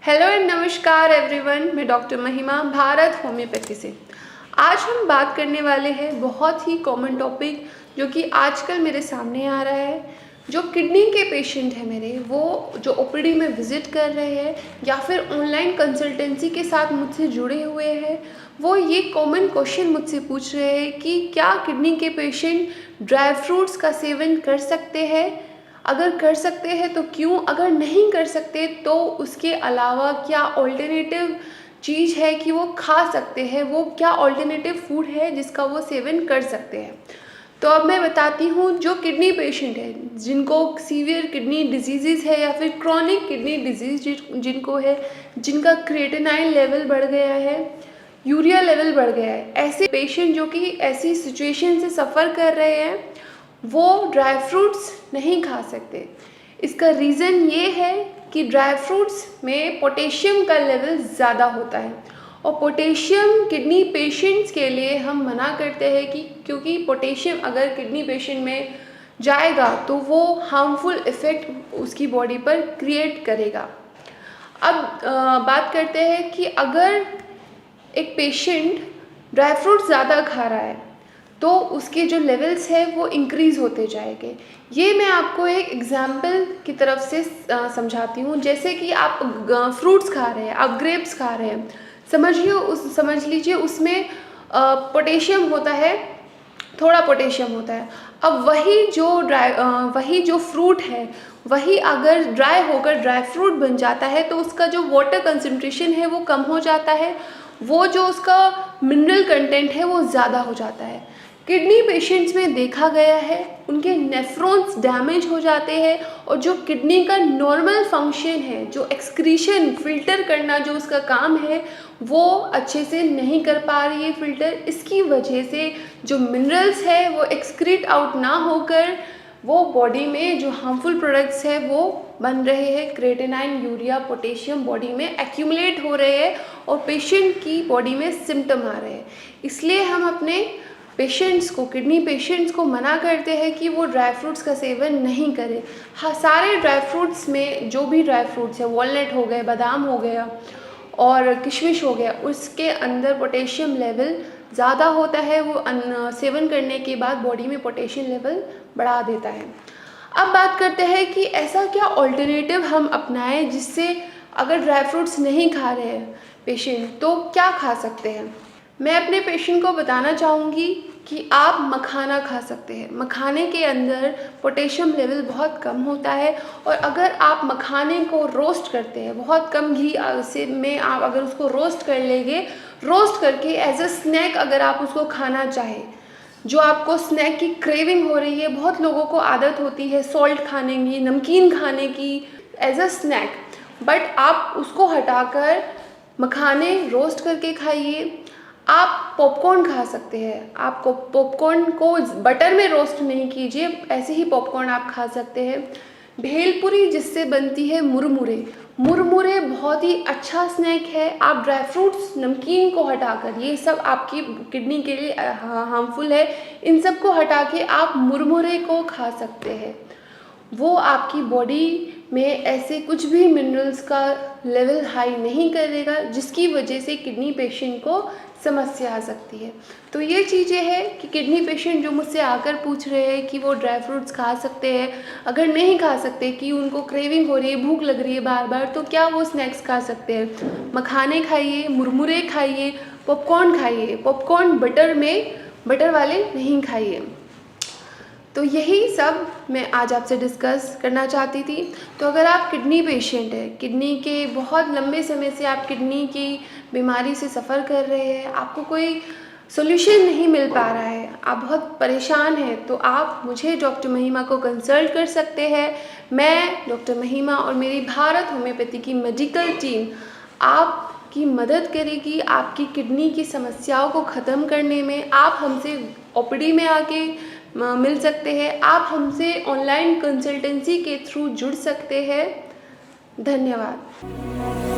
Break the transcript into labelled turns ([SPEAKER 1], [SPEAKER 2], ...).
[SPEAKER 1] Hello and नमस्कार everyone, मैं doctor महिमा भारत होम्योपैथी से। आज हम बात करने वाले हैं बहुत ही कॉमन टॉपिक जो कि आजकल मेरे सामने आ रहा है। जो किडनी के पेशेंट हैं मेरे, वो जो ओपीडी में विज़िट कर रहे हैं या फिर ऑनलाइन कंसल्टेंसी के साथ मुझसे जुड़े हुए हैं, वो ये कॉमन क्वेश्चन मुझसे पूछ रहे हैं कि क्या किडनी के पेशेंट ड्राई फ्रूट्स का सेवन कर सकते हैं, अगर कर सकते हैं तो क्यों, अगर नहीं कर सकते तो उसके अलावा क्या ऑल्टरनेटिव चीज़ है कि वो खा सकते हैं, वो क्या ऑल्टरनेटिव फूड है जिसका वो सेवन कर सकते हैं। तो अब मैं बताती हूँ, जो किडनी पेशेंट है जिनको सीवियर किडनी डिजीज़ है या फिर क्रॉनिक किडनी डिजीज़ जिनको है, जिनका क्रिएटिनाइन लेवल बढ़ गया है, यूरिया लेवल बढ़ गया है, ऐसे पेशेंट जो कि ऐसी सिचुएशन से सफ़र कर रहे हैं, वो ड्राई फ्रूट्स नहीं खा सकते। इसका रीज़न ये है कि ड्राई फ्रूट्स में पोटेशियम का लेवल ज़्यादा होता है और पोटेशियम किडनी पेशेंट्स के लिए हम मना करते हैं कि क्योंकि पोटेशियम अगर किडनी पेशेंट में जाएगा तो वो हार्मफुल इफ़ेक्ट उसकी बॉडी पर क्रिएट करेगा। अब बात करते हैं कि अगर एक पेशेंट ड्राई फ्रूट्स ज़्यादा खा रहा है तो उसके जो लेवल्स हैं वो इंक्रीज़ होते जाएंगे। ये मैं आपको एक एग्जांपल की तरफ से समझाती हूँ। जैसे कि आप फ्रूट्स खा रहे हैं, आप ग्रेप्स खा रहे हैं, समझ लीजिए उसमें पोटेशियम होता है, थोड़ा पोटेशियम होता है। अब वही जो फ्रूट है, वही अगर ड्राई होकर ड्राई फ्रूट बन जाता है तो उसका जो वाटर कंसंट्रेशन है वो कम हो जाता है, वो जो उसका मिनरल कंटेंट है वो ज़्यादा हो जाता है। किडनी पेशेंट्स में देखा गया है उनके नेफ्रॉन्स डैमेज हो जाते हैं और जो किडनी का नॉर्मल फंक्शन है, जो एक्सक्रीशन फिल्टर करना जो उसका काम है, वो अच्छे से नहीं कर पा रही है फिल्टर। इसकी वजह से जो मिनरल्स है वो एक्सक्रीट आउट ना होकर वो बॉडी में जो हार्मफुल प्रोडक्ट्स है वो बन रहे हैं, क्रिएटिनाइन, यूरिया, पोटेशियम बॉडी में एक्यूमुलेट हो रहे हैं और पेशेंट की बॉडी में सिम्टम आ रहे हैं। इसलिए हम अपने पेशेंट्स को, किडनी पेशेंट्स को मना करते हैं कि वो ड्राई फ्रूट्स का सेवन नहीं करें। हाँ, सारे ड्राई फ्रूट्स में जो भी ड्राई फ्रूट्स है, वॉलनट हो गए, बादाम हो गया और किशमिश हो गया, उसके अंदर पोटेशियम लेवल ज़्यादा होता है। वो सेवन करने के बाद बॉडी में पोटेशियम लेवल बढ़ा देता है। अब बात करते हैं कि ऐसा क्या ऑल्टरनेटिव हम अपनाएं जिससे अगर ड्राई फ्रूट्स नहीं खा रहे हैं पेशेंट तो क्या खा सकते हैं। मैं अपने पेशेंट को बताना चाहूँगी कि आप मखाना खा सकते हैं। मखाने के अंदर पोटेशियम लेवल बहुत कम होता है और अगर आप मखाने को रोस्ट करते हैं, बहुत कम घी से में आप अगर उसको रोस्ट कर लेंगे, रोस्ट करके एज अ स्नैक अगर आप उसको खाना चाहें, जो आपको स्नैक की क्रेविंग हो रही है, बहुत लोगों को आदत होती है सॉल्ट खाने की, नमकीन खाने की एज अ स्नैक, बट आप उसको हटाकर मखाने रोस्ट करके खाइए। आप पॉपकॉर्न खा सकते हैं। आपको पॉपकॉर्न को बटर में रोस्ट नहीं कीजिए, ऐसे ही पॉपकॉर्न आप खा सकते हैं। भेलपुरी जिससे बनती है मुरमुरे, मुरमुरे बहुत ही अच्छा स्नैक है। आप ड्राई फ्रूट्स, नमकीन को हटाकर, ये सब आपकी किडनी के लिए हार्मफुल है, इन सब को हटा के आप मुरमुरे को खा सकते हैं। वो आपकी बॉडी में ऐसे कुछ भी मिनरल्स का लेवल हाई नहीं करेगा जिसकी वजह से किडनी पेशेंट को समस्या आ सकती है। तो ये चीज़ें हैं कि किडनी पेशेंट जो मुझसे आकर पूछ रहे हैं कि वो ड्राई फ्रूट्स खा सकते हैं, अगर नहीं खा सकते कि उनको क्रेविंग हो रही है, भूख लग रही है बार बार, तो क्या वो स्नैक्स खा सकते हैं। मखाने खाइए, मुरमुरे खाइए, पॉपकॉर्न खाइए। पॉपकॉर्न बटर वाले नहीं खाइए। तो यही सब मैं आज आपसे डिस्कस करना चाहती थी। तो अगर आप किडनी पेशेंट हैं, किडनी के बहुत लंबे समय से आप किडनी की बीमारी से सफ़र कर रहे हैं, आपको कोई सॉल्यूशन नहीं मिल पा रहा है, आप बहुत परेशान हैं, तो आप मुझे डॉक्टर महिमा को कंसल्ट कर सकते हैं। मैं डॉक्टर महिमा और मेरी भारत होम्योपैथी की मेडिकल टीम आपकी मदद करेगी आपकी किडनी की समस्याओं को ख़त्म करने में। आप हमसे ओपीडी में आके मिल सकते हैं, आप हमसे ऑनलाइन कंसल्टेंसी के थ्रू जुड़ सकते हैं। धन्यवाद।